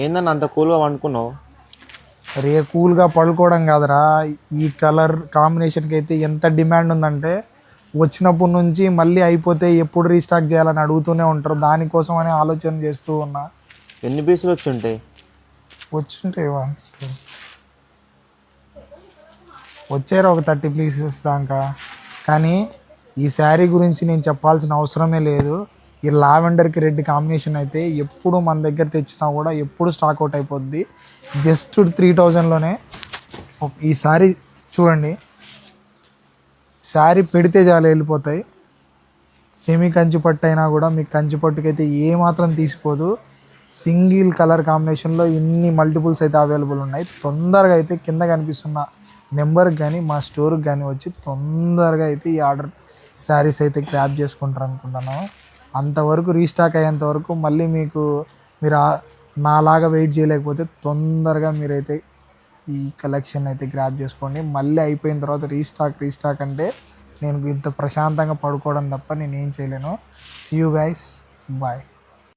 ఏందన్న అంత కూల్గా వండుకున్నావు? రే కూల్గా పడుకోవడం కాదురా, ఈ కలర్ కాంబినేషన్కి అయితే ఎంత డిమాండ్ ఉందంటే వచ్చినప్పటి నుంచి మళ్ళీ అయిపోతే ఎప్పుడు రీస్టాక్ చేయాలని అడుగుతూనే ఉంటారు. దానికోసం అని ఆలోచన చేస్తూ ఉన్నా. ఎన్ని పీసులు వచ్చి ఉంటాయి? వచ్చుంటాయి వచ్చారు ఒక 30 పీసెస్ దాకా. కానీ ఈ శారీ గురించి నేను చెప్పాల్సిన అవసరమే లేదు. ఈ లావెండర్కి రెడ్ కాంబినేషన్ అయితే ఎప్పుడు మన దగ్గర తెచ్చినా కూడా ఎప్పుడు స్టాక్ అవుట్ అయిపోద్ది. జస్ట్ 3000లోనే ఈ శారీ చూడండి. శారీ పెడితే చాలు వెళ్ళిపోతాయి. సెమీ కంచి పట్టు అయినా కూడా మీకు కంచి పట్టుకైతే ఏమాత్రం తీసిపోదు. సింగిల్ కలర్ కాంబినేషన్లో ఇన్ని మల్టిపుల్స్ అయితే అవైలబుల్ ఉన్నాయి. తొందరగా అయితే కింద కనిపిస్తున్న నెంబర్కి కానీ మా స్టోర్కి కానీ వచ్చి తొందరగా అయితే ఈ ఆర్డర్ శారీస్ అయితే గ్రాప్ చేసుకుంటారు అనుకుంటున్నాను. అంతవరకు రీస్టాక్ అయ్యేంత వరకు మళ్ళీ మీరు నాలాగా వెయిట్ చేయలేకపోతే తొందరగా మీరైతే ఈ కలెక్షన్ అయితే గ్రాప్ చేసుకోండి. మళ్ళీ అయిపోయిన తర్వాత రీస్టాక్ అంటే నేను ఇంత ప్రశాంతంగా పడుకోవడం తప్ప నేను ఏం చేయలేను. See you guys, bye.